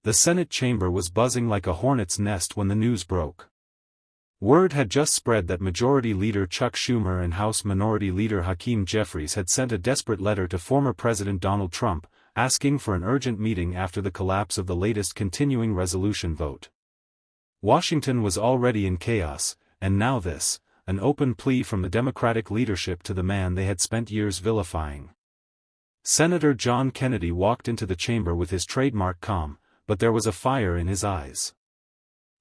The Senate chamber was buzzing like a hornet's nest when the news broke. Word had just spread that Majority Leader Chuck Schumer and House Minority Leader Hakeem Jeffries had sent a desperate letter to former President Donald Trump, asking for an urgent meeting after the collapse of the latest continuing resolution vote. Washington was already in chaos, and now this, an open plea from the Democratic leadership to the man they had spent years vilifying. Senator John Kennedy walked into the chamber with his trademark calm, but there was a fire in his eyes.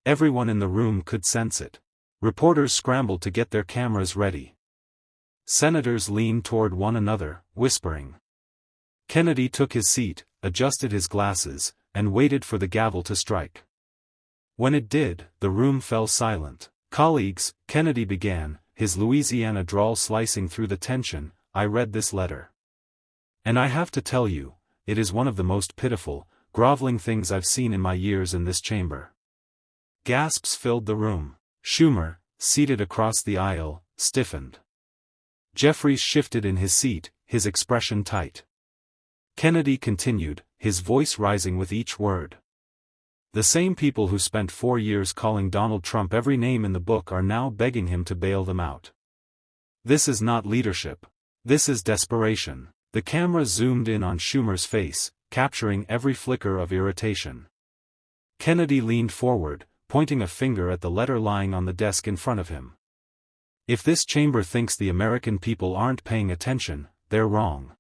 Everyone in the room could sense it. Reporters scrambled to get their cameras ready. Senators leaned toward one another, whispering. Kennedy took his seat, adjusted his glasses, and waited for the gavel to strike. When it did, the room fell silent. "Colleagues," Kennedy began, his Louisiana drawl slicing through the tension, "I read this letter. And I have to tell you, it is one of the most pitiful, groveling things I've seen in my years in this chamber." Gasps filled the room. Schumer, seated across the aisle, stiffened. Jeffries shifted in his seat, his expression tight. Kennedy continued, his voice rising with each word. "The same people who spent 4 years calling Donald Trump every name in the book are now begging him to bail them out. This is not leadership. This is desperation." The camera zoomed in on Schumer's face, capturing every flicker of irritation. Kennedy leaned forward, pointing a finger at the letter lying on the desk in front of him. "If this chamber thinks the American people aren't paying attention, they're wrong.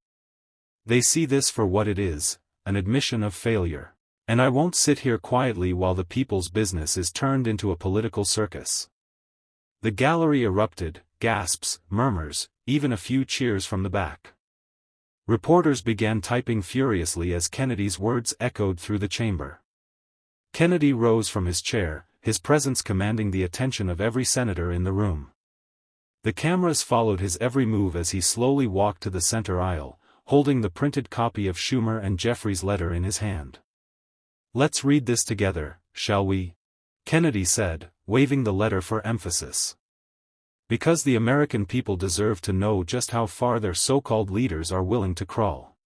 They see this for what it is, an admission of failure. And I won't sit here quietly while the people's business is turned into a political circus." The gallery erupted, gasps, murmurs, even a few cheers from the back. Reporters began typing furiously as Kennedy's words echoed through the chamber. Kennedy rose from his chair, his presence commanding the attention of every senator in the room. The cameras followed his every move as he slowly walked to the center aisle, holding the printed copy of Schumer and Jeffries' letter in his hand. "Let's read this together, shall we?" Kennedy said, waving the letter for emphasis. "Because the American people deserve to know just how far their so-called leaders are willing to crawl."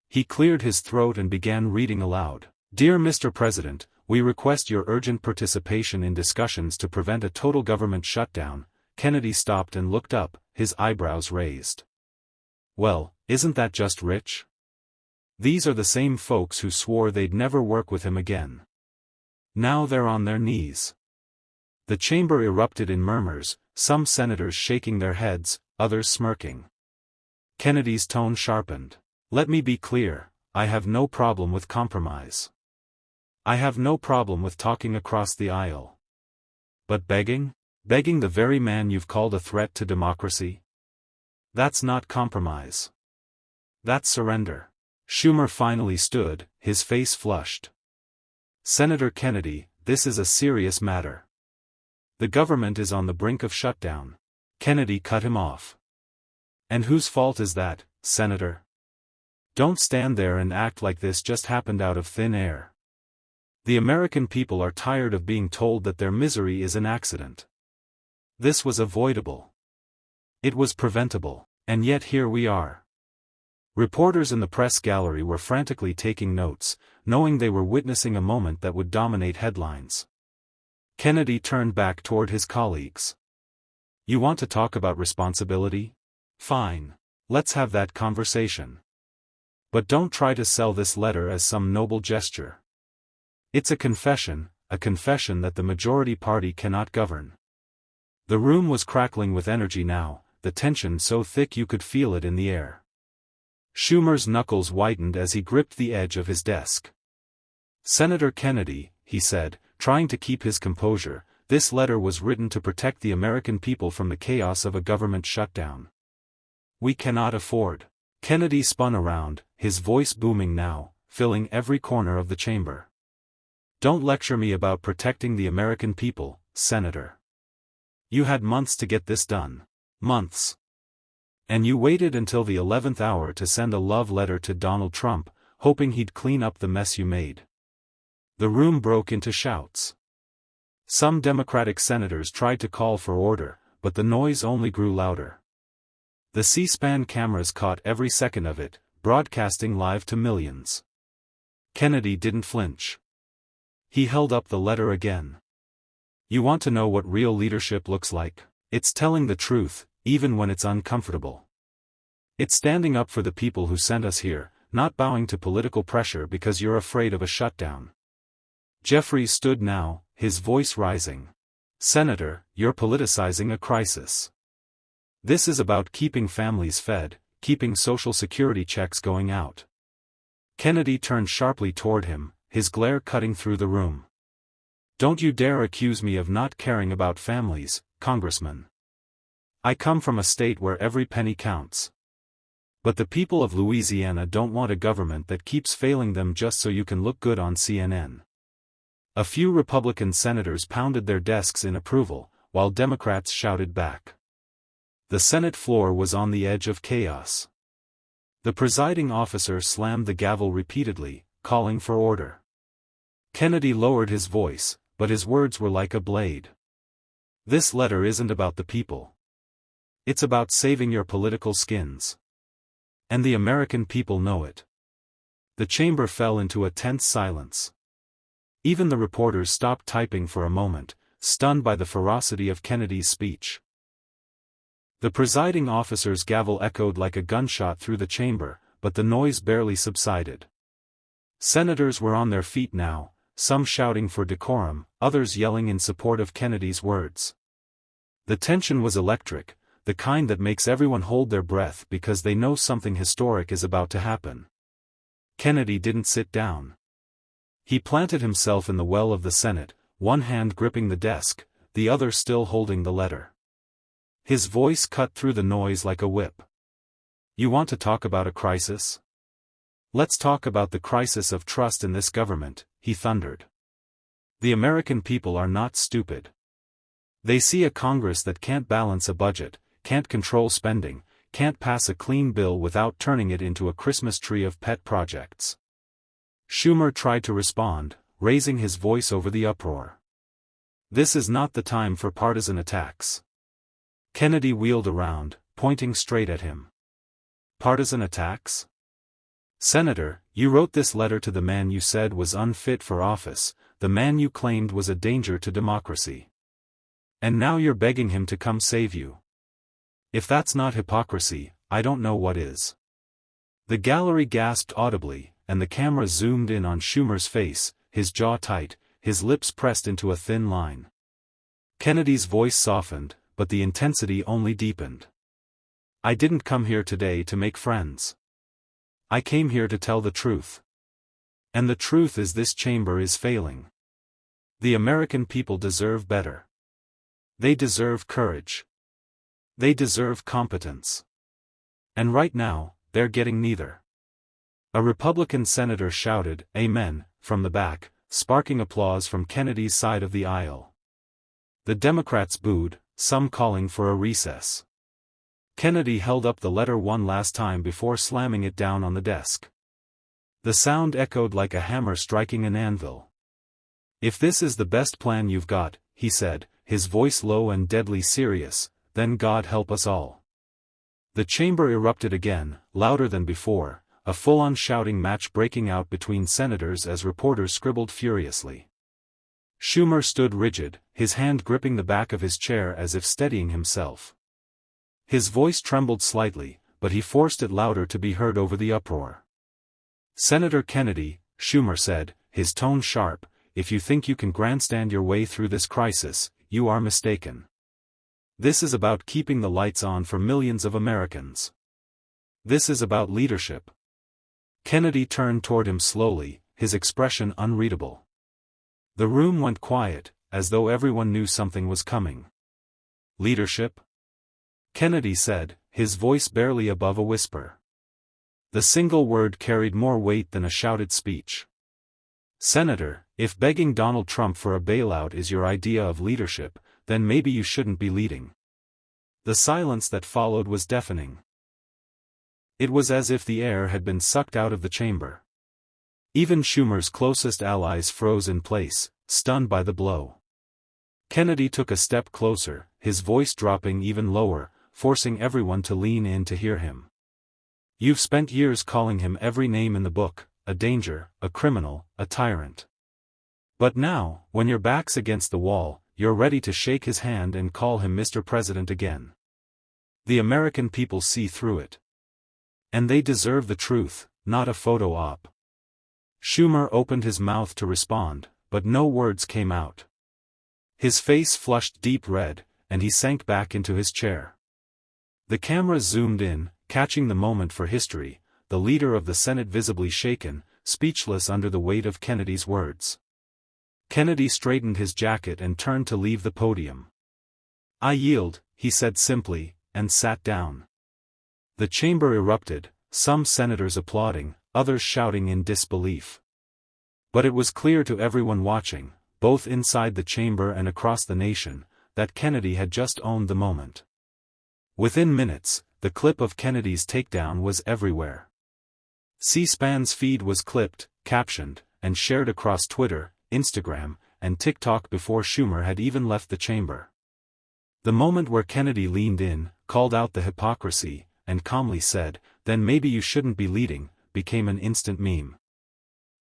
He cleared his throat and began reading aloud. "Dear Mr. President, we request your urgent participation in discussions to prevent a total government shutdown." Kennedy stopped and looked up, his eyebrows raised. "Well, isn't that just rich? These are the same folks who swore they'd never work with him again. Now they're on their knees." The chamber erupted in murmurs, some senators shaking their heads, others smirking. Kennedy's tone sharpened. "Let me be clear, I have no problem with compromise. I have no problem with talking across the aisle. But begging? Begging the very man you've called a threat to democracy? That's not compromise. That's surrender." Schumer finally stood, his face flushed. "Senator Kennedy, this is a serious matter. The government is on the brink of shutdown." Kennedy cut him off. "And whose fault is that, Senator? Don't stand there and act like this just happened out of thin air. The American people are tired of being told that their misery is an accident. This was avoidable. It was preventable, and yet here we are." Reporters in the press gallery were frantically taking notes, knowing they were witnessing a moment that would dominate headlines. Kennedy turned back toward his colleagues. "You want to talk about responsibility? Fine. Let's have that conversation. But don't try to sell this letter as some noble gesture. It's a confession that the majority party cannot govern." The room was crackling with energy now, the tension so thick you could feel it in the air. Schumer's knuckles whitened as he gripped the edge of his desk. "Senator Kennedy," he said, trying to keep his composure, "this letter was written to protect the American people from the chaos of a government shutdown. We cannot afford." Kennedy spun around, his voice booming now, filling every corner of the chamber. "Don't lecture me about protecting the American people, Senator. You had months to get this done. Months. And you waited until the 11th hour to send a love letter to Donald Trump, hoping he'd clean up the mess you made." The room broke into shouts. Some Democratic senators tried to call for order, but the noise only grew louder. The C-SPAN cameras caught every second of it, broadcasting live to millions. Kennedy didn't flinch. He held up the letter again. You want to know what real leadership looks like? It's telling the truth, even when it's uncomfortable. It's standing up for the people who sent us here, not bowing to political pressure because you're afraid of a shutdown. Jeffries stood now, his voice rising. Senator, you're politicizing a crisis. This is about keeping families fed, keeping Social Security checks going out. Kennedy turned sharply toward him, his glare cutting through the room. Don't you dare accuse me of not caring about families, Congressman. I come from a state where every penny counts. But the people of Louisiana don't want a government that keeps failing them just so you can look good on CNN. A few Republican senators pounded their desks in approval, while Democrats shouted back. The Senate floor was on the edge of chaos. The presiding officer slammed the gavel repeatedly, calling for order. Kennedy lowered his voice, but his words were like a blade. This letter isn't about the people. It's about saving your political skins. And the American people know it. The chamber fell into a tense silence. Even the reporters stopped typing for a moment, stunned by the ferocity of Kennedy's speech. The presiding officer's gavel echoed like a gunshot through the chamber, but the noise barely subsided. Senators were on their feet now, some shouting for decorum, others yelling in support of Kennedy's words. The tension was electric, the kind that makes everyone hold their breath because they know something historic is about to happen. Kennedy didn't sit down. He planted himself in the well of the Senate, one hand gripping the desk, the other still holding the letter. His voice cut through the noise like a whip. You want to talk about a crisis? Let's talk about the crisis of trust in this government, he thundered. The American people are not stupid. They see a Congress that can't balance a budget, can't control spending, can't pass a clean bill without turning it into a Christmas tree of pet projects. Schumer tried to respond, raising his voice over the uproar. This is not the time for partisan attacks. Kennedy wheeled around, pointing straight at him. Partisan attacks? Senator, you wrote this letter to the man you said was unfit for office, the man you claimed was a danger to democracy. And now you're begging him to come save you. If that's not hypocrisy, I don't know what is. The gallery gasped audibly, and the camera zoomed in on Schumer's face, his jaw tight, his lips pressed into a thin line. Kennedy's voice softened, but the intensity only deepened. I didn't come here today to make friends. I came here to tell the truth. And the truth is this chamber is failing. The American people deserve better. They deserve courage. They deserve competence. And right now, they're getting neither. A Republican senator shouted, "Amen," from the back, sparking applause from Kennedy's side of the aisle. The Democrats booed, some calling for a recess. Kennedy held up the letter one last time before slamming it down on the desk. The sound echoed like a hammer striking an anvil. If this is the best plan you've got, he said, his voice low and deadly serious, then God help us all. The chamber erupted again, louder than before, a full-on shouting match breaking out between senators as reporters scribbled furiously. Schumer stood rigid, his hand gripping the back of his chair as if steadying himself. His voice trembled slightly, but he forced it louder to be heard over the uproar. Senator Kennedy, Schumer said, his tone sharp, if you think you can grandstand your way through this crisis, you are mistaken. This is about keeping the lights on for millions of Americans. This is about leadership. Kennedy turned toward him slowly, his expression unreadable. The room went quiet, as though everyone knew something was coming. Leadership? Kennedy said, his voice barely above a whisper. The single word carried more weight than a shouted speech. Senator, if begging Donald Trump for a bailout is your idea of leadership, then maybe you shouldn't be leading. The silence that followed was deafening. It was as if the air had been sucked out of the chamber. Even Schumer's closest allies froze in place, stunned by the blow. Kennedy took a step closer, his voice dropping even lower, forcing everyone to lean in to hear him. You've spent years calling him every name in the book, a danger, a criminal, a tyrant. But now, when your back's against the wall, you're ready to shake his hand and call him Mr. President again. The American people see through it. And they deserve the truth, not a photo op. Schumer opened his mouth to respond, but no words came out. His face flushed deep red, and he sank back into his chair. The cameras zoomed in, catching the moment for history, the leader of the Senate visibly shaken, speechless under the weight of Kennedy's words. Kennedy straightened his jacket and turned to leave the podium. "I yield," he said simply, and sat down. The chamber erupted, some senators applauding, others shouting in disbelief. But it was clear to everyone watching, both inside the chamber and across the nation, that Kennedy had just owned the moment. Within minutes, the clip of Kennedy's takedown was everywhere. C-SPAN's feed was clipped, captioned, and shared across Twitter, Instagram, and TikTok before Schumer had even left the chamber. The moment where Kennedy leaned in, called out the hypocrisy, and calmly said, "Then maybe you shouldn't be leading," became an instant meme.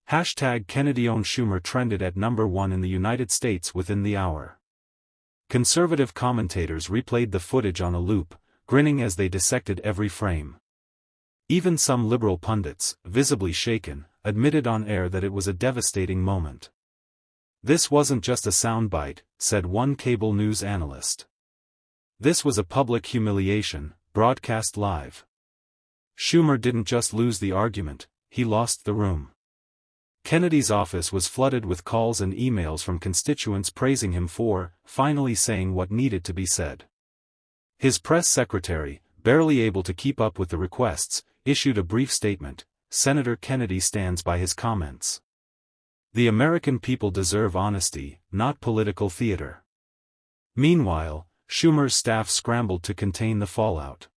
#KennedyOwnSchumer trended at #1 in the United States within the hour. Conservative commentators replayed the footage on a loop, grinning as they dissected every frame. Even some liberal pundits, visibly shaken, admitted on air that it was a devastating moment. "This wasn't just a soundbite," said one cable news analyst. "This was a public humiliation, broadcast live." Schumer didn't just lose the argument, he lost the room. Kennedy's office was flooded with calls and emails from constituents praising him for, finally saying what needed to be said. His press secretary, barely able to keep up with the requests, issued a brief statement: "Senator Kennedy stands by his comments. The American people deserve honesty, not political theater." Meanwhile, Schumer's staff scrambled to contain the fallout.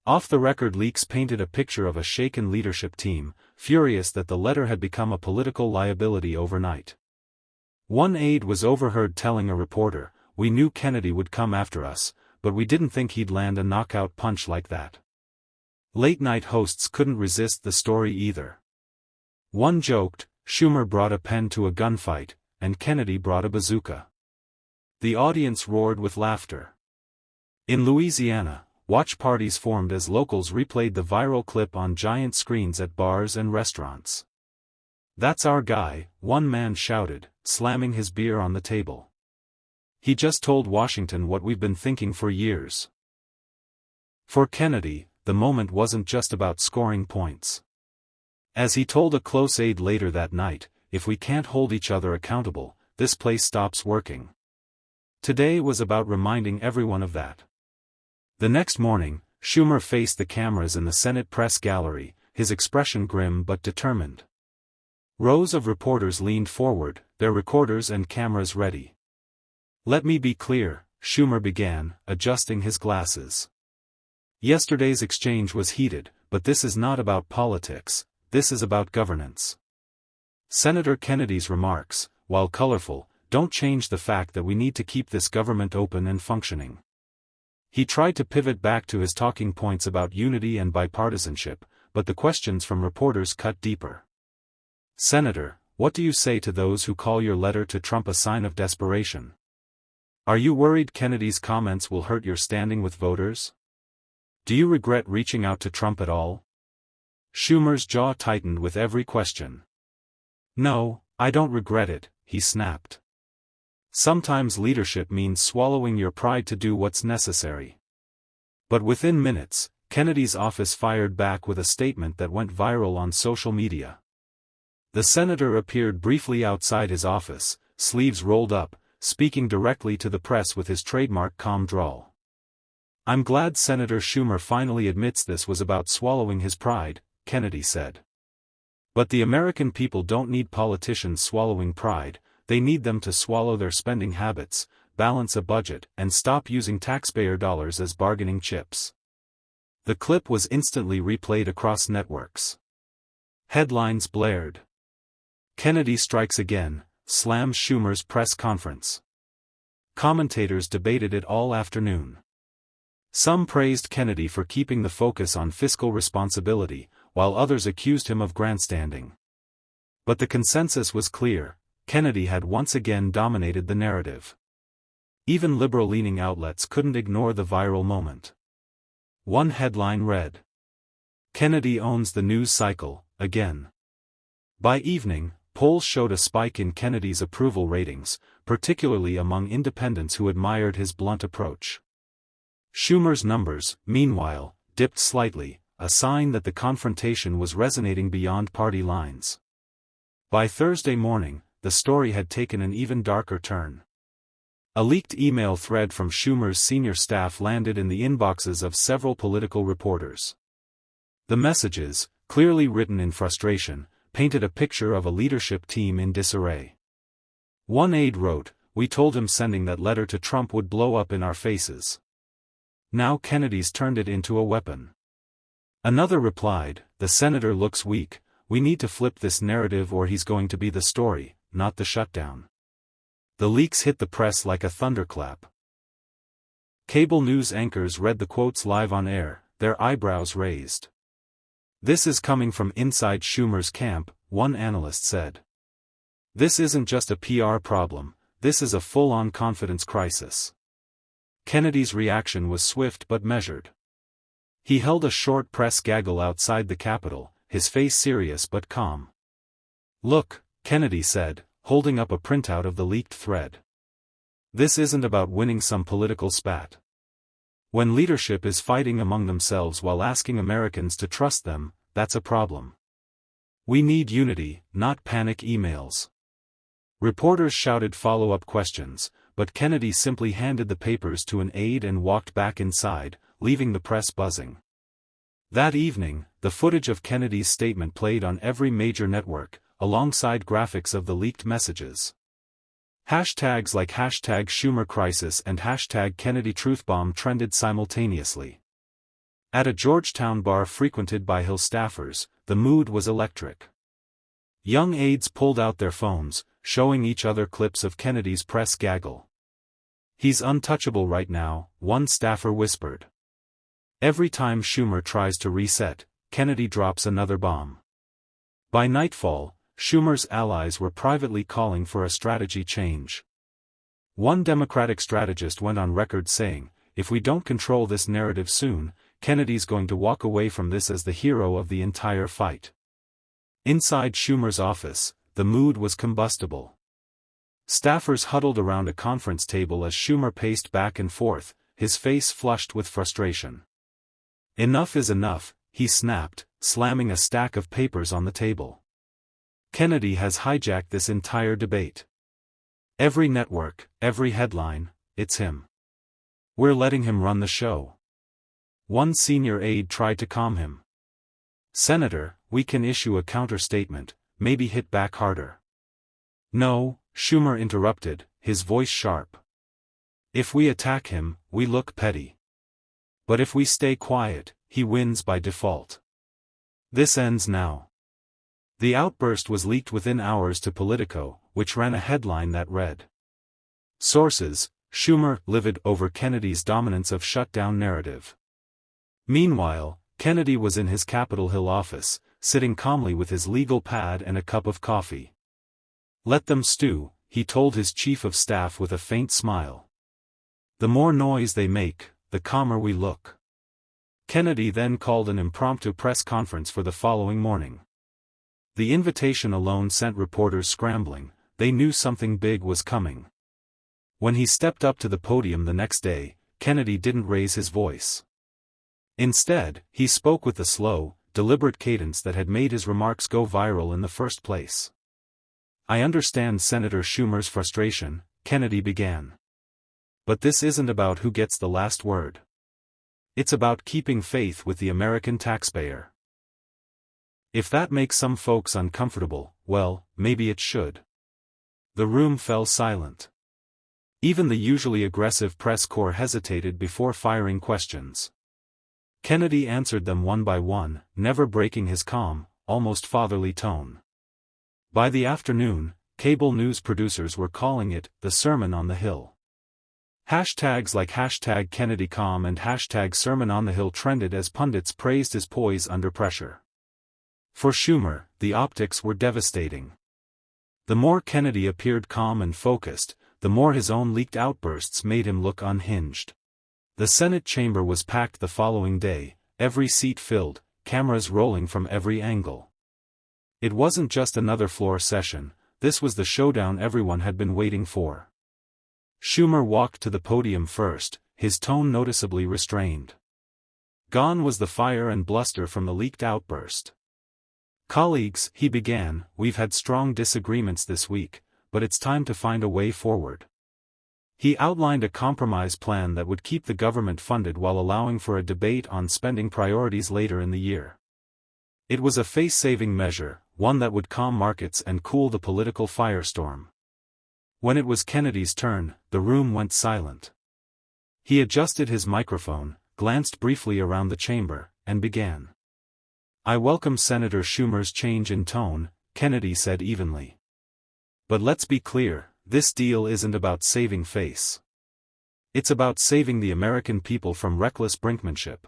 Off-the-record leaks painted a picture of a shaken leadership team, furious that the letter had become a political liability overnight. One aide was overheard telling a reporter, "We knew Kennedy would come after us, but we didn't think he'd land a knockout punch like that." Late-night hosts couldn't resist the story either. One joked, "Schumer brought a pen to a gunfight, and Kennedy brought a bazooka." The audience roared with laughter. In Louisiana, watch parties formed as locals replayed the viral clip on giant screens at bars and restaurants. "That's our guy," one man shouted, slamming his beer on the table. "He just told Washington what we've been thinking for years." For Kennedy, the moment wasn't just about scoring points. As he told a close aide later that night, "If we can't hold each other accountable, this place stops working." Today was about reminding everyone of that. The next morning, Schumer faced the cameras in the Senate press gallery, his expression grim but determined. Rows of reporters leaned forward, their recorders and cameras ready. "Let me be clear," Schumer began, adjusting his glasses. "Yesterday's exchange was heated, but this is not about politics, this is about governance." Senator Kennedy's remarks, while colorful, don't change the fact that we need to keep this government open and functioning. He tried to pivot back to his talking points about unity and bipartisanship, but the questions from reporters cut deeper. "Senator, what do you say to those who call your letter to Trump a sign of desperation? Are you worried Kennedy's comments will hurt your standing with voters? Do you regret reaching out to Trump at all?" Schumer's jaw tightened with every question. "No, I don't regret it," he snapped. "Sometimes leadership means swallowing your pride to do what's necessary." But within minutes, Kennedy's office fired back with a statement that went viral on social media. The senator appeared briefly outside his office, sleeves rolled up, speaking directly to the press with his trademark calm drawl. "I'm glad Senator Schumer finally admits this was about swallowing his pride," Kennedy said. "But the American people don't need politicians swallowing pride, they need them to swallow their spending habits, balance a budget, and stop using taxpayer dollars as bargaining chips." The clip was instantly replayed across networks. Headlines blared. "Kennedy strikes again, slams Schumer's press conference." Commentators debated it all afternoon. Some praised Kennedy for keeping the focus on fiscal responsibility, while others accused him of grandstanding. But the consensus was clear: Kennedy had once again dominated the narrative. Even liberal-leaning outlets couldn't ignore the viral moment. One headline read, "Kennedy owns the news cycle, again." By evening, polls showed a spike in Kennedy's approval ratings, particularly among independents who admired his blunt approach. Schumer's numbers, meanwhile, dipped slightly, a sign that the confrontation was resonating beyond party lines. By Thursday morning, the story had taken an even darker turn. A leaked email thread from Schumer's senior staff landed in the inboxes of several political reporters. The messages, clearly written in frustration, painted a picture of a leadership team in disarray. One aide wrote, "We told him sending that letter to Trump would blow up in our faces. Now Kennedy's turned it into a weapon." Another replied, "The senator looks weak, we need to flip this narrative or he's going to be the story, not the shutdown." The leaks hit the press like a thunderclap. Cable news anchors read the quotes live on air, their eyebrows raised. "This is coming from inside Schumer's camp," one analyst said. "This isn't just a PR problem, this is a full-on confidence crisis." Kennedy's reaction was swift but measured. He held a short press gaggle outside the Capitol, his face serious but calm. "Look," Kennedy said, holding up a printout of the leaked thread. "This isn't about winning some political spat. When leadership is fighting among themselves while asking Americans to trust them, that's a problem. We need unity, not panic emails." Reporters shouted follow-up questions, but Kennedy simply handed the papers to an aide and walked back inside, leaving the press buzzing. That evening, the footage of Kennedy's statement played on every major network, alongside graphics of the leaked messages. Hashtags like #SchumerCrisis and #KennedyTruthBomb trended simultaneously. At a Georgetown bar frequented by Hill staffers, the mood was electric. Young aides pulled out their phones, showing each other clips of Kennedy's press gaggle. "He's untouchable right now," one staffer whispered. "Every time Schumer tries to reset, Kennedy drops another bomb." By nightfall, Schumer's allies were privately calling for a strategy change. One Democratic strategist went on record saying, "If we don't control this narrative soon, Kennedy's going to walk away from this as the hero of the entire fight." Inside Schumer's office, the mood was combustible. Staffers huddled around a conference table as Schumer paced back and forth, his face flushed with frustration. "Enough is enough," he snapped, slamming a stack of papers on the table. "Kennedy has hijacked this entire debate. Every network, every headline, it's him. We're letting him run the show." One senior aide tried to calm him. "Senator, we can issue a counter-statement, maybe hit back harder." "No," Schumer interrupted, his voice sharp. "If we attack him, we look petty. But if we stay quiet, he wins by default. This ends now." The outburst was leaked within hours to Politico, which ran a headline that read, "Sources, Schumer livid over Kennedy's dominance of shutdown narrative." Meanwhile, Kennedy was in his Capitol Hill office, sitting calmly with his legal pad and a cup of coffee. "Let them stew," he told his chief of staff with a faint smile. "The more noise they make, the calmer we look." Kennedy then called an impromptu press conference for the following morning. The invitation alone sent reporters scrambling, they knew something big was coming. When he stepped up to the podium the next day, Kennedy didn't raise his voice. Instead, he spoke with the slow, deliberate cadence that had made his remarks go viral in the first place. "I understand Senator Schumer's frustration," Kennedy began. "But this isn't about who gets the last word. It's about keeping faith with the American taxpayer. If that makes some folks uncomfortable, well, maybe it should." The room fell silent. Even the usually aggressive press corps hesitated before firing questions. Kennedy answered them one by one, never breaking his calm, almost fatherly tone. By the afternoon, cable news producers were calling it the Sermon on the Hill. Hashtags like #KennedyCalm and #Sermon on the Hill trended as pundits praised his poise under pressure. For Schumer, the optics were devastating. The more Kennedy appeared calm and focused, the more his own leaked outbursts made him look unhinged. The Senate chamber was packed the following day, every seat filled, cameras rolling from every angle. It wasn't just another floor session, this was the showdown everyone had been waiting for. Schumer walked to the podium first, his tone noticeably restrained. Gone was the fire and bluster from the leaked outburst. "Colleagues," he began, "we've had strong disagreements this week, but it's time to find a way forward." He outlined a compromise plan that would keep the government funded while allowing for a debate on spending priorities later in the year. It was a face-saving measure, one that would calm markets and cool the political firestorm. When it was Kennedy's turn, the room went silent. He adjusted his microphone, glanced briefly around the chamber, and began. "I welcome Senator Schumer's change in tone," Kennedy said evenly. "But let's be clear, this deal isn't about saving face. It's about saving the American people from reckless brinkmanship.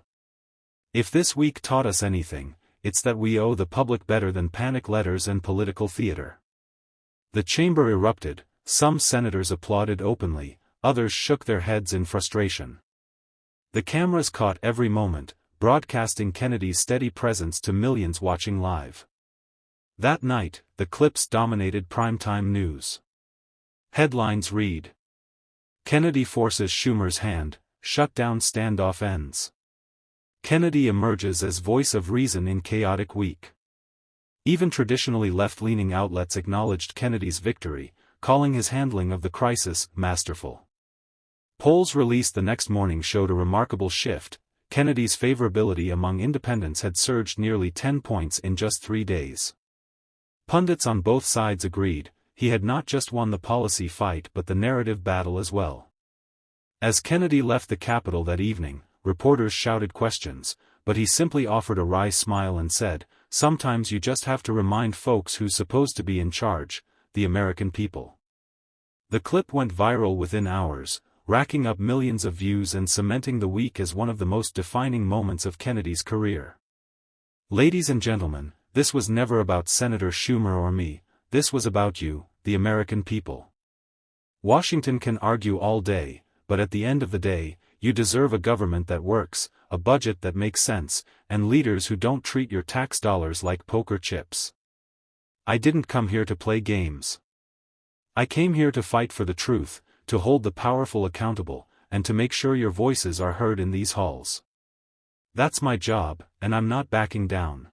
If this week taught us anything, it's that we owe the public better than panic letters and political theater." The chamber erupted, some senators applauded openly, others shook their heads in frustration. The cameras caught every moment, broadcasting Kennedy's steady presence to millions watching live. That night, the clips dominated primetime news. Headlines read: "Kennedy forces Schumer's hand, shutdown standoff ends." "Kennedy emerges as voice of reason in chaotic week." Even traditionally left-leaning outlets acknowledged Kennedy's victory, calling his handling of the crisis masterful. Polls released the next morning showed a remarkable shift. Kennedy's favorability among independents had surged nearly 10 points in just 3 days. Pundits on both sides agreed, he had not just won the policy fight but the narrative battle as well. As Kennedy left the Capitol that evening, reporters shouted questions, but he simply offered a wry smile and said, "Sometimes you just have to remind folks who's supposed to be in charge, the American people." The clip went viral within hours, racking up millions of views and cementing the week as one of the most defining moments of Kennedy's career. Ladies and gentlemen, this was never about Senator Schumer or me, this was about you, the American people. Washington can argue all day, but at the end of the day, you deserve a government that works, a budget that makes sense, and leaders who don't treat your tax dollars like poker chips. I didn't come here to play games. I came here to fight for the truth, to hold the powerful accountable, and to make sure your voices are heard in these halls. That's my job, and I'm not backing down.